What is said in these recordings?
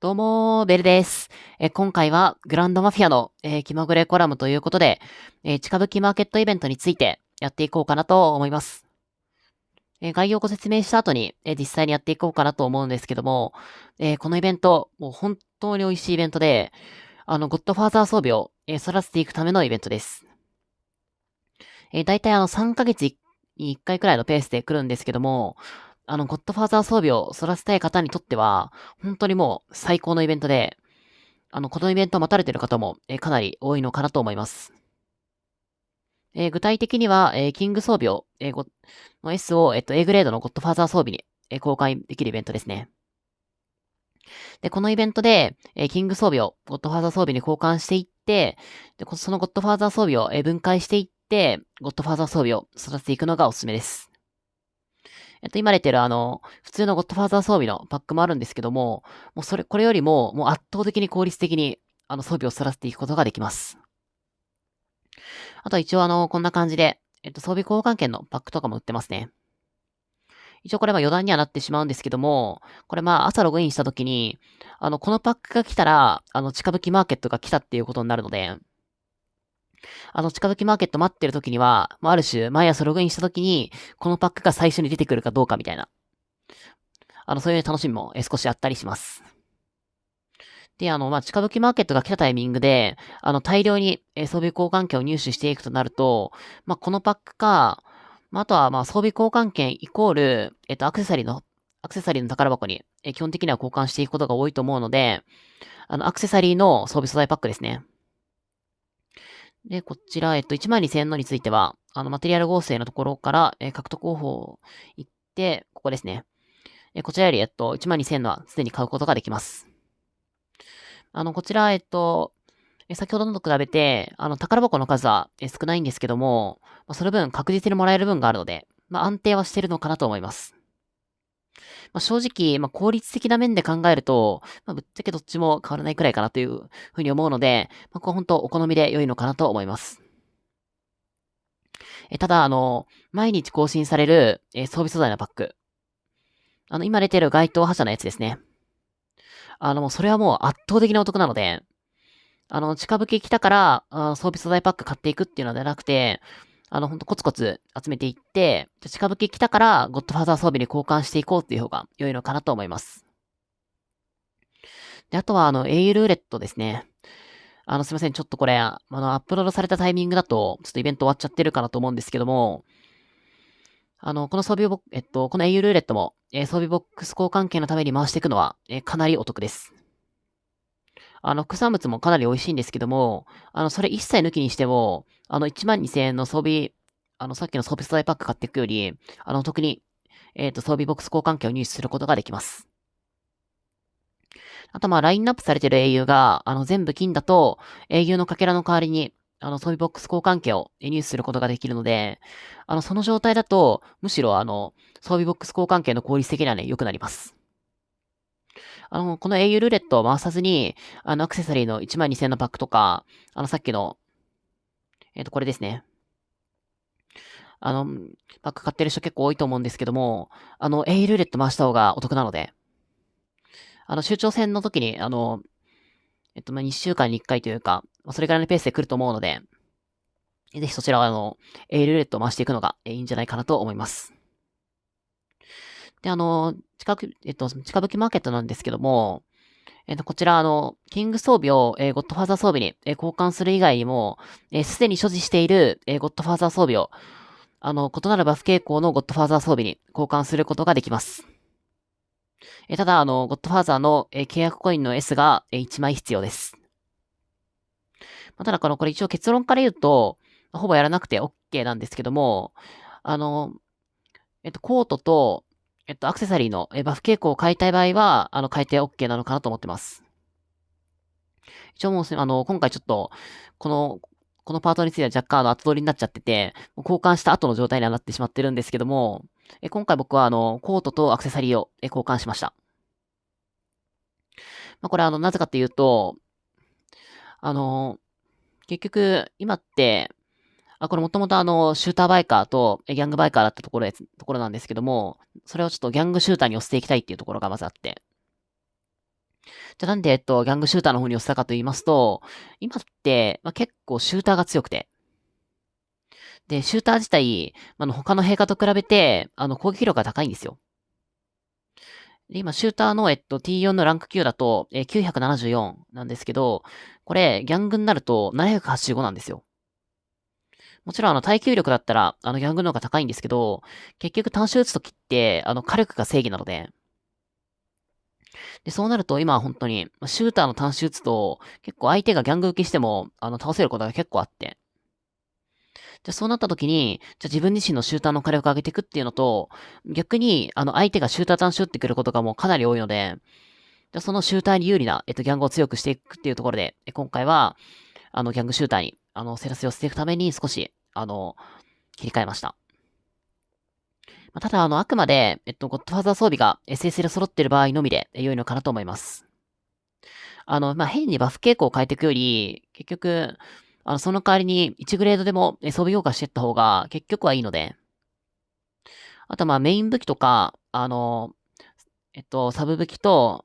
どうもベルです。今回はグランドマフィアの、気まぐれコラムということで、近づきマーケットイベントについてやっていこうかなと思います。概要をご説明した後に、実際にやっていこうかなと思うんですけども、このイベント、もう本当に美味しいイベントで、ゴッドファーザー装備を、育てていくためのイベントです。だいたい3ヶ月に1回くらいのペースで来るんですけども、ゴッドファーザー装備を育てたい方にとっては、本当にもう最高のイベントで、このイベントを待たれている方も、かなり多いのかなと思います。具体的には、キング装備を、の S を、A グレードのゴッドファーザー装備に、公開できるイベントですね。で、このイベントで、キング装備をゴッドファーザー装備に交換していって、で、そのゴッドファーザー装備を、分解していって、ゴッドファーザー装備を育てていくのがおすすめです。今出てる普通のゴッドファーザー装備のパックもあるんですけども、これよりも、もう圧倒的に効率的に、装備を育てていくことができます。あと一応こんな感じで、装備交換券のパックとかも売ってますね。一応これは余談にはなってしまうんですけども、これ朝ログインした時に、このパックが来たら、近づきマーケットが来たっていうことになるので、近づきマーケット待ってる時には、ある種、毎朝ログインした時に、このパックが最初に出てくるかどうかみたいな、そういう楽しみも少しあったりします。で、近づきマーケットが来たタイミングで、大量に装備交換券を入手していくとなると、このパックか、あとは、装備交換券イコール、アクセサリーの宝箱に、基本的には交換していくことが多いと思うので、アクセサリーの装備素材パックですね。で、こちら、12,000円のについては、マテリアル合成のところから、獲得方法行って、ここですね。こちらより、12,000円のはすでに買うことができます。こちら、先ほどのと比べて、宝箱の数は少ないんですけども、その分確実にもらえる分があるので、安定はしてるのかなと思います。正直、効率的な面で考えると、ぶっちゃけどっちも変わらないくらいかなというふうに思うので、これ本当お好みで良いのかなと思います。ただ、毎日更新される、装備素材のパック。今出てる該当覇者のやつですね。もうそれはもう圧倒的なお得なので、近づき来たから、装備素材パック買っていくっていうのではなくて、ほんとコツコツ集めていって、近づき来たから、ゴッドファーザー装備に交換していこうっていう方が良いのかなと思います。で、あとは、英雄ルーレットですね。すいません。ちょっとこれ、アップロードされたタイミングだと、ちょっとイベント終わっちゃってるかなと思うんですけども、この装備ボックこの英雄ルーレットも、装備ボックス交換券のために回していくのは、かなりお得です。副産物もかなり美味しいんですけども、それ一切抜きにしても、12,000円の装備、さっきの装備素材パック買っていくより、特に、装備ボックス交換券を入手することができます。あとラインナップされてる英雄が、全部金だと、英雄のかけらの代わりに、装備ボックス交換券を入手することができるので、その状態だと、むしろ装備ボックス交換券の効率的にはね、良くなります。この英雄ルーレットを回さずに、アクセサリーの12,000円のパックとか、さっきの、これですね。パック買ってる人結構多いと思うんですけども、英雄ルーレット回した方がお得なので、周長戦の時に、2週間に1回というか、それぐらいのペースで来ると思うので、ぜひそちらは、英雄ルーレットを回していくのがいいんじゃないかなと思います。で、近づきマーケットなんですけども、こちら、キング装備を、ゴッドファーザー装備に、交換する以外にも、すでに所持している、ゴッドファーザー装備を、異なるバフ傾向のゴッドファーザー装備に交換することができます。ただ、ゴッドファーザーの、契約コインの S が、1枚必要です。ただ、これ一応結論から言うと、ほぼやらなくて OK なんですけども、コートと、アクセサリーのバフ傾向を変えたい場合は、変えて OK なのかなと思ってます。一応もう、今回ちょっと、このパートについては若干後取りになっちゃってて、交換した後の状態にはなってしまってるんですけども、今回僕はコートとアクセサリーを交換しました。これなぜかっていうと、結局、今って、これもともとシューターバイカーとギャングバイカーだったところなんですけども、それをちょっとギャングシューターに寄せていきたいっていうところがまずあって。じゃあなんで、ギャングシューターの方に寄せたかと言いますと、今って、結構シューターが強くて、で、シューター自体、他の陛下と比べて、攻撃力が高いんですよ。で、今、シューターの、T4 のランク9だと、974なんですけど、これ、ギャングになると785なんですよ。もちろん、耐久力だったら、ギャングの方が高いんですけど、結局単種打つときって、火力が正義なので、で、そうなると、今は本当に、シューターの単種打つと、結構相手がギャング受けしても、倒せることが結構あって、じゃあそうなった時に、じゃあ自分自身のシューターの火力を上げていくっていうのと、逆に、相手がシューター単種打ってくることがもうかなり多いので、じゃあそのシューターに有利な、ギャングを強くしていくっていうところで、今回は、ギャングシューターに、セラスを捨ていくために少し、切り替えました。ただ、あくまで、ゴッドファーザー装備が SSL 揃っている場合のみで良いのかなと思います。変にバフ傾向を変えていくより、結局、その代わりに1グレードでも装備強化していった方が結局はいいので、あとメイン武器とか、サブ武器と、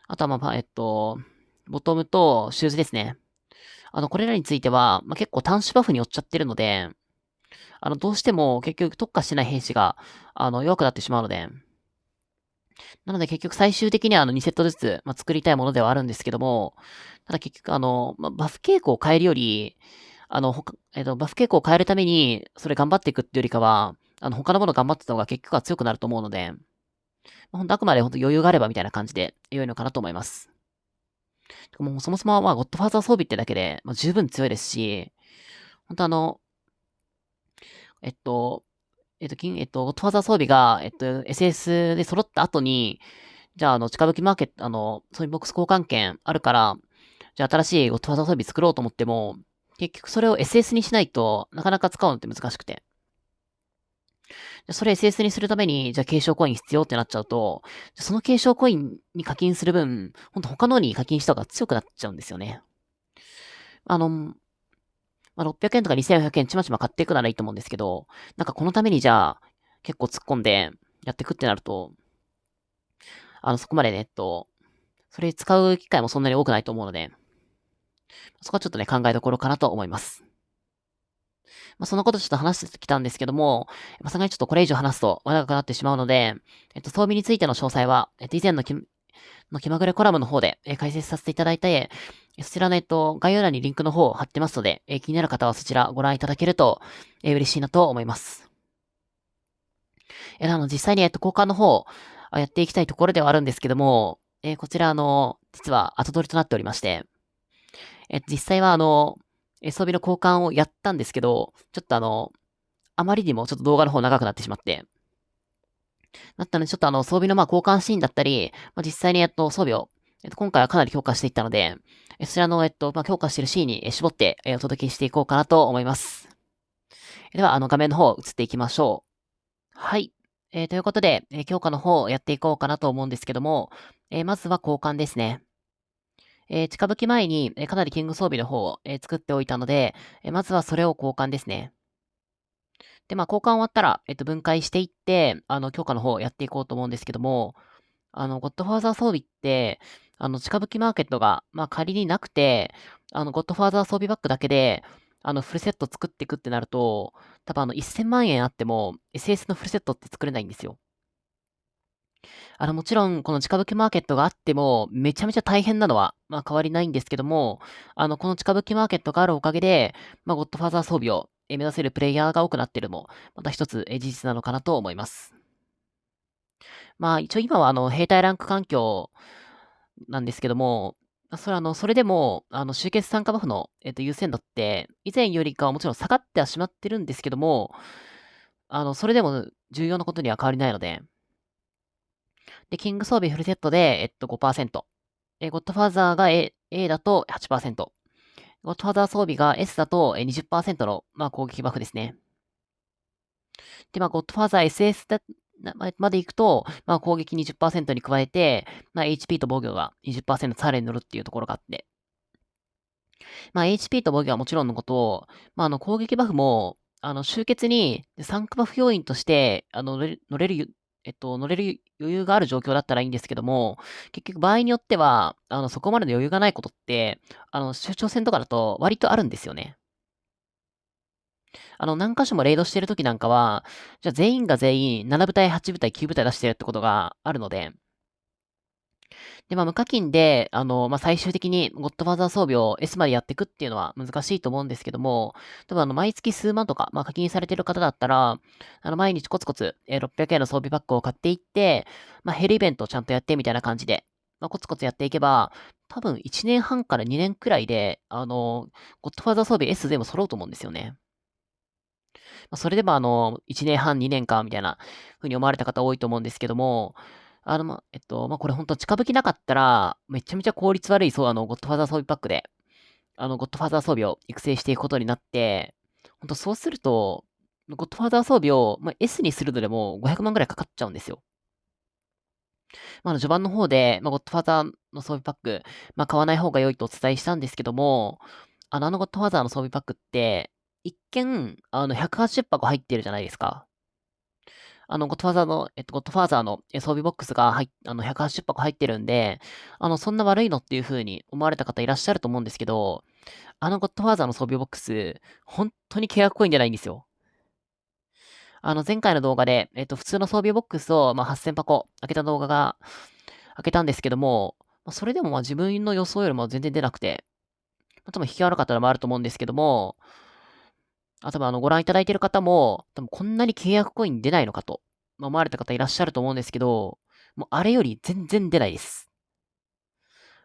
あとはボトムとシューズですね。これらについては、結構単種バフに寄っちゃってるので、どうしても結局特化してない兵士が、弱くなってしまうので、なので結局最終的には2セットずつ、作りたいものではあるんですけども、ただ結局バフ傾向を変えるより、バフ傾向を変えるために、それ頑張っていくっていうよりかは、他のもの頑張ってた方が結局は強くなると思うので、あくまで本当余裕があればみたいな感じで良いのかなと思います。もうそもそもゴッドファーザー装備ってだけで、十分強いですし、本当えっと、ゴッドファーザー装備が、SS で揃った後に、じゃあ、近づきマーケット、そういうボックス交換券あるから、じゃあ新しいゴッドファーザー装備作ろうと思っても、結局それを SS にしないとなかなか使うのって難しくて。それ SS にするために、じゃあ継承コイン必要ってなっちゃうと、その継承コインに課金する分、ほんと他のに課金した方が強くなっちゃうんですよね。600円とか2400円ちまちま買っていくならいいと思うんですけど、なんかこのためにじゃあ、結構突っ込んでやっていくってなると、そこまでね、それ使う機会もそんなに多くないと思うので、そこはちょっとね、考えどころかなと思います。そんなことちょっと話してきたんですけども、さすがにちょっとこれ以上話すと長くなってしまうので、装備についての詳細は、以前の気まぐれコラムの方で、解説させていただいて、そちらの、概要欄にリンクの方を貼ってますので、気になる方はそちらご覧いただけると、嬉しいなと思います。実際に、交換の方、やっていきたいところではあるんですけども、こちら、実は後取りとなっておりまして、実際は、装備の交換をやったんですけど、ちょっとあまりにもちょっと動画の方長くなってしまって、だったので、ちょっと装備の交換シーンだったり、実際に装備を、今回はかなり強化していったので、そちらの強化しているシーンに絞って、お届けしていこうかなと思います。では、画面の方移っていきましょう。はい。ということで、強化の方をやっていこうかなと思うんですけども、まずは交換ですね。近づき前に、かなりキング装備の方を、作っておいたので、まずはそれを交換ですね。で、交換終わったら、分解していって、強化の方をやっていこうと思うんですけども、ゴッドファーザー装備って、近づきマーケットが、仮になくて、ゴッドファーザー装備バッグだけで、フルセット作っていくってなると、多分1000万円あっても、SS のフルセットって作れないんですよ。もちろん、この近づきマーケットがあっても、めちゃめちゃ大変なのは、変わりないんですけども、この近づきマーケットがあるおかげで、ゴッドファーザー装備を目指せるプレイヤーが多くなっているのも、また一つ事実なのかなと思います。一応今は兵隊ランク環境なんですけども、それでも、集結参加バフの、優先度って、以前よりかはもちろん下がってはしまってるんですけども、それでも重要なことには変わりないので、で、キング装備フルセットで、5%。ゴッドファーザーが A だと8%。ゴッドファーザー装備が S だと20%の、攻撃バフですね。で、ゴッドファーザー SS まで行くと、攻撃20%に加えて、HP と防御が20%さらに乗るっていうところがあって。HP と防御はもちろんのこと、攻撃バフも、集結に3区バフ要因として、乗れる、乗れる余裕がある状況だったらいいんですけども、結局場合によっては、そこまでの余裕がないことって、州庁戦とかだと割とあるんですよね。何箇所もレイドしてる時なんかは、じゃあ全員が全員7部隊、8部隊、9部隊出してるってことがあるので、で、無課金で、最終的にゴッドファーザー装備を S までやっていくっていうのは難しいと思うんですけども、多分毎月数万とか、課金されてる方だったら、毎日コツコツ、600円の装備パックを買っていって、ヘルイベントをちゃんとやってみたいな感じで、コツコツやっていけば、多分1年半から2年くらいで、ゴッドファーザー装備 S でも揃うと思うんですよね。それでも1年半、2年間みたいな風に思われた方多いと思うんですけども、これ本当近づきなかったら、めちゃめちゃ効率悪い、そう、ゴッドファーザー装備パックで、ゴッドファーザー装備を育成していくことになって、本当そうすると、ゴッドファーザー装備を、S にするのでも500万くらいかかっちゃうんですよ。序盤の方で、ゴッドファーザーの装備パック、買わない方が良いとお伝えしたんですけども、ゴッドファーザーの装備パックって、一見、180箱入ってるじゃないですか。ゴッドファーザーの、ゴッドファーザーの装備ボックスが180箱入ってるんで、そんな悪いのっていう風に思われた方いらっしゃると思うんですけど、ゴッドファーザーの装備ボックス、本当に契約コインじゃないんですよ。前回の動画で、普通の装備ボックスを、8000箱開けた動画が、開けたんですけども、それでも自分の予想よりも全然出なくて、多分引き悪かったのもあると思うんですけども、多分ご覧いただいている方も、多分こんなに契約コイン出ないのかと、思われた方いらっしゃると思うんですけど、もうあれより全然出ないです。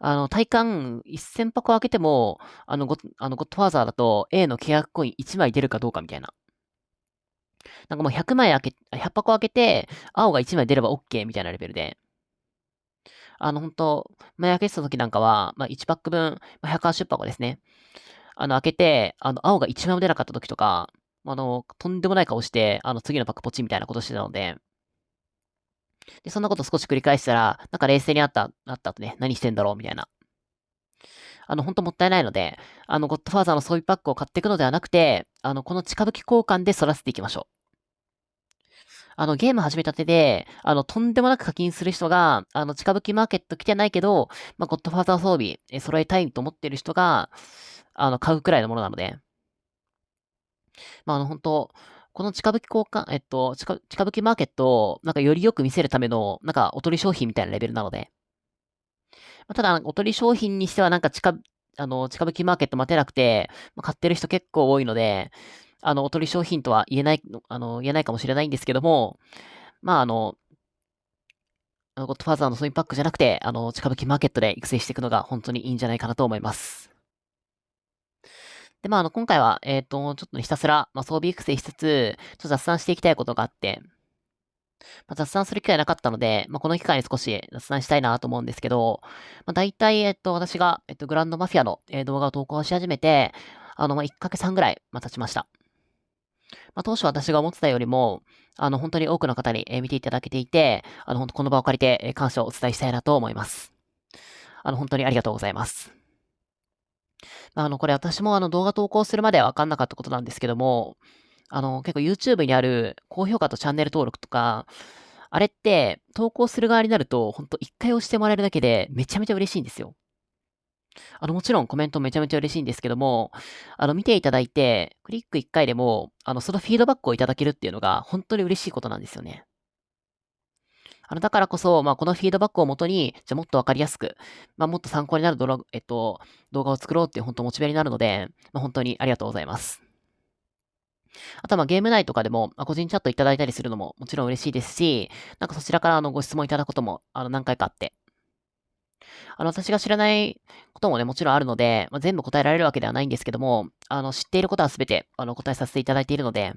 体感1000箱開けても、ゴッドファーザーだと A の契約コイン1枚出るかどうかみたいな。なんかもう100箱開けて、青が1枚出れば OK みたいなレベルで。本当前開けてた時なんかは、1パック分、180箱ですね。開けて、青が1枚も出なかった時とか、とんでもない顔して、次のパックポチみたいなことしてたので、で、そんなこと少し繰り返したら、なんか冷静になった後ね、何してんだろうみたいな。ほんともったいないので、ゴッドファーザーの装備パックを買っていくのではなくて、この近づき交換で育てていきましょう。ゲーム始めたてで、とんでもなく課金する人が、近づきマーケット来てないけど、ゴッドファーザー装備、揃えたいと思ってる人が、買うくらいのものなので、本当この近づき交換、近づきマーケットを、なんかよりよく見せるための、なんかおとり商品みたいなレベルなので、ただ、おとり商品にしてはなんか近づきマーケット待てなくて、買ってる人結構多いので、おとり商品とは言えないかもしれないんですけども、まあ、ゴッドファーザーのソインパックじゃなくて、近づきマーケットで育成していくのが本当にいいんじゃないかなと思います。で、今回は、ちょっとひたすら、装備育成しつつ、ちょっと雑談していきたいことがあって、雑談する機会なかったので、この機会に少し雑談したいなと思うんですけど、大体、私が、グランドマフィアの、動画を投稿し始めて、1ヶ月半ぐらい、経ちました。当初私が思ってたよりも、本当に多くの方に、見ていただけていて、本当この場を借りて、感謝をお伝えしたいなと思います。本当にありがとうございます。これ私も動画投稿するまでは分かんなかったことなんですけども、結構 YouTube にある高評価とチャンネル登録とか、あれって、投稿する側になると、ほんと一回押してもらえるだけで、めちゃめちゃ嬉しいんですよ。もちろんコメントめちゃめちゃ嬉しいんですけども、見ていただいて、クリック一回でも、そのフィードバックをいただけるっていうのが、本当に嬉しいことなんですよね。だからこそ、このフィードバックをもとに、じゃあもっとわかりやすく、もっと参考になる動画を作ろうっていう本当モチベになるので、本当にありがとうございます。あとはゲーム内とかでも、個人チャットいただいたりするのももちろん嬉しいですし、なんかそちらからご質問いただくことも何回かあって、私が知らないこともね、もちろんあるので、全部答えられるわけではないんですけども、知っていることはすべて答えさせていただいているので、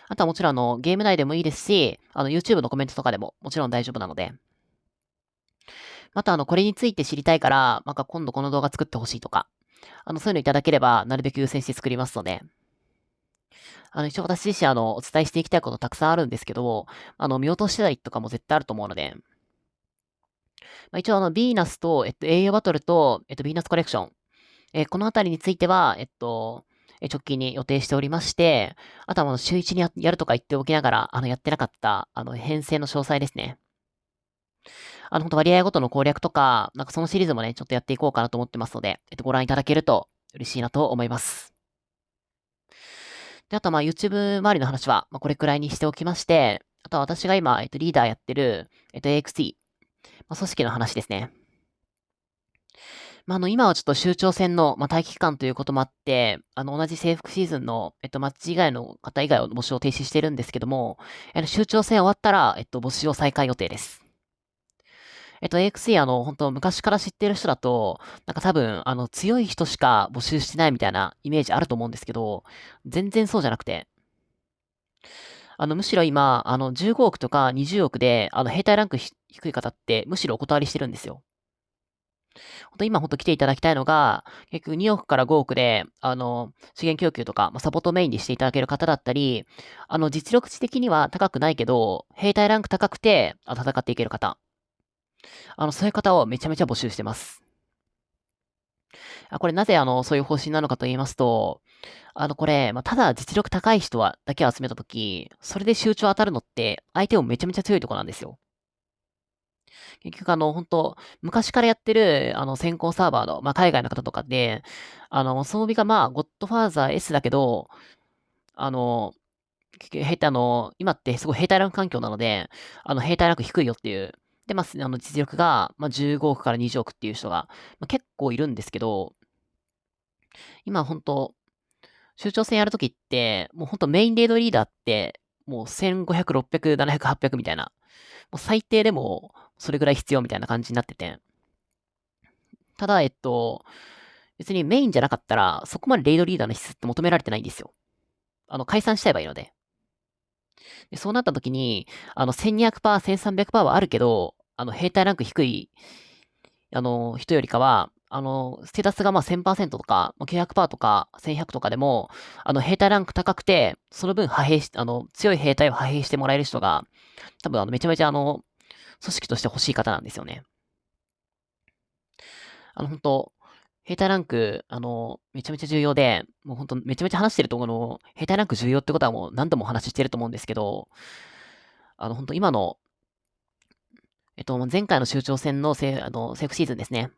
あとはもちろんゲーム内でもいいですし、YouTube のコメントとかでももちろん大丈夫なので、またこれについて知りたいから、今度この動画作ってほしいとか、そういうのいただければ、なるべく優先して作りますので、一応私自身お伝えしていきたいことたくさんあるんですけど、見落としてたりとかも絶対あると思うので、一応ヴィーナスと、栄養バトルと、ヴィーナスコレクション、このあたりについては、直近に予定しておりまして、あとは週1にやるとか言っておきながら、やってなかった、編成の詳細ですね。本当割合ごとの攻略とか、なんかそのシリーズもね、ちょっとやっていこうかなと思ってますので、ご覧いただけると嬉しいなと思います。で、あとはYouTube 周りの話は、これくらいにしておきまして、あとは私が今、リーダーやってる、AXT、組織の話ですね。今はちょっと州長選の、待機期間ということもあって、同じ制服シーズンの、マッチ以外の方以外を募集を停止してるんですけども、州長選終わったら、募集を再開予定です。AXE 本当昔から知ってる人だと、なんか多分、強い人しか募集してないみたいなイメージあると思うんですけど、全然そうじゃなくて、むしろ今、15億とか20億で、兵隊ランク低い方って、むしろお断りしてるんですよ。今来ていただきたいのが、結局2億から5億で、資源供給とか、サポートメインにしていただける方だったり、実力値的には高くないけど、兵隊ランク高くて、戦っていける方。そういう方をめちゃめちゃ募集してます。これなぜそういう方針なのかと言いますと、これ、ただ実力高い人だけを集めたとき、それで集中当たるのって、相手もめちゃめちゃ強いところなんですよ。結局本当昔からやってる、先行サーバーの、海外の方とかで、装備がゴッドファーザー S だけど、あの、今ってすごい兵隊ランク環境なので、兵隊ランク低いよっていう。で、実力が、15億から20億っていう人が、結構いるんですけど、今本当州長戦やるときって、もう本当メインレードリーダーって、もう1500、600、700、800みたいな。もう最低でも、それぐらい必要みたいな感じになってて。ただ、別にメインじゃなかったら、そこまでレイドリーダーの質って求められてないんですよ。解散しちゃえばいいので。でそうなった時に、1200%、1300%はあるけど、兵隊ランク低い、人よりかは、ステータスが1000%とか、900%とか、1100とかでも、兵隊ランク高くて、その分派兵し、強い兵隊を派兵してもらえる人が、多分めちゃめちゃ組織として欲しい方なんですよね。本当兵隊ランク、めちゃめちゃ重要で、もう本当めちゃめちゃ話してると、兵隊ランク重要ってことはもう何度もお話ししてると思うんですけど、本当今の、前回の州長選のセーフシーズンですね。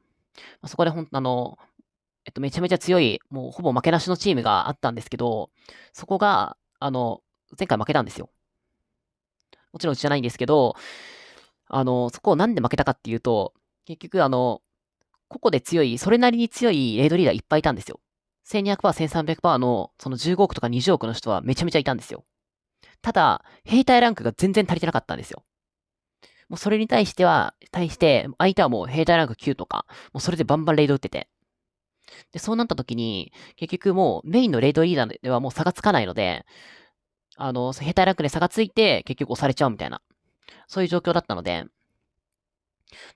そこでめちゃめちゃ強い、もうほぼ負けなしのチームがあったんですけど、そこが、前回負けたんですよ。もちろんうちじゃないんですけど、そこをなんで負けたかっていうと、結局個々で強い、それなりに強いレードリーダーいっぱいいたんですよ。1200%、1300%の、その15億とか20億の人はめちゃめちゃいたんですよ。ただ、兵隊ランクが全然足りてなかったんですよ。もうそれに対して、相手はもう兵隊ランク9とか、もうそれでバンバンレイド打ってて。で、そうなった時に、結局もうメインのレイドリーダーではもう差がつかないので、兵隊ランクで差がついて結局押されちゃうみたいな、そういう状況だったので、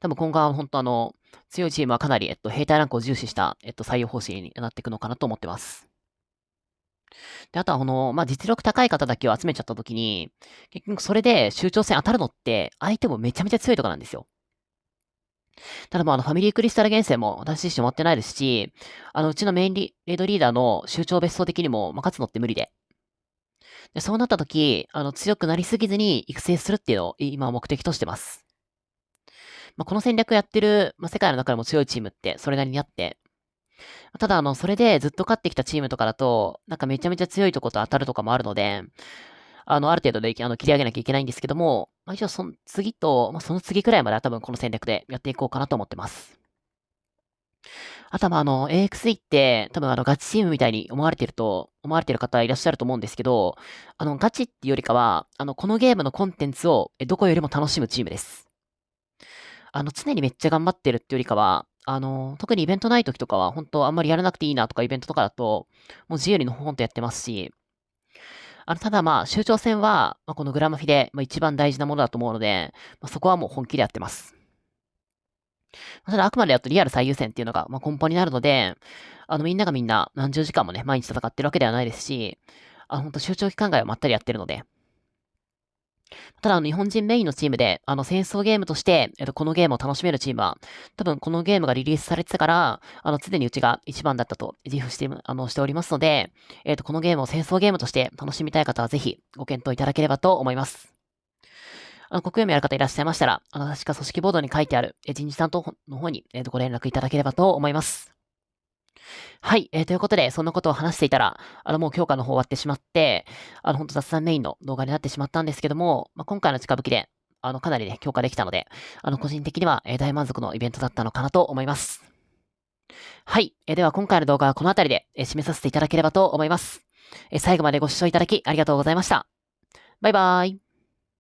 多分今後は本当強いチームはかなり、兵隊ランクを重視した、採用方針になっていくのかなと思ってます。で、あとは実力高い方だけを集めちゃった時に、結局それで州長戦当たるのって、相手もめちゃめちゃ強いとこなんですよ。ただファミリークリスタル厳選も私自身持ってないですし、うちのメインレードリーダーの州長別荘的にも、勝つのって無理で。で、そうなった時、強くなりすぎずに育成するっていうのを今目的としてます。この戦略やってる、世界の中でも強いチームってそれなりにあって、ただそれでずっと勝ってきたチームとかだと、なんかめちゃめちゃ強いとこと当たるとかもあるので、ある程度で、切り上げなきゃいけないんですけども、一応次と、その次くらいまでは多分この戦略でやっていこうかなと思ってます。あとはAXE って、多分ガチチームみたいに思われてる方いらっしゃると思うんですけど、ガチっていうよりかは、このゲームのコンテンツを、どこよりも楽しむチームです。常にめっちゃ頑張ってるっていうよりかは、特にイベントない時とかは、本当あんまりやらなくていいなとかイベントとかだと、もう自由にのほほんとやってますし、ただ州長戦は、このグラマフィで、一番大事なものだと思うので、そこはもう本気でやってます。ただあくまでリアル最優先っていうのが、根本になるので、みんながみんな何十時間もね、毎日戦ってるわけではないですし、本当集長期間外はまったりやってるので、ただ、日本人メインのチームで、戦争ゲームとして、このゲームを楽しめるチームは、多分このゲームがリリースされてから、常にうちが一番だったと自負して、しておりますので、このゲームを戦争ゲームとして楽しみたい方はぜひご検討いただければと思います。ご興味ある方いらっしゃいましたら、確か組織ボードに書いてある、人事担当の方に、ご連絡いただければと思います。はい、ということで、そんなことを話していたら、もう強化の方終わってしまって、本当雑談メインの動画になってしまったんですけども、今回の近づきで、かなりね、強化できたので、個人的には、大満足のイベントだったのかなと思います。はい、では今回の動画はこの辺りで、締めさせていただければと思います。最後までご視聴いただきありがとうございました。バイバーイ。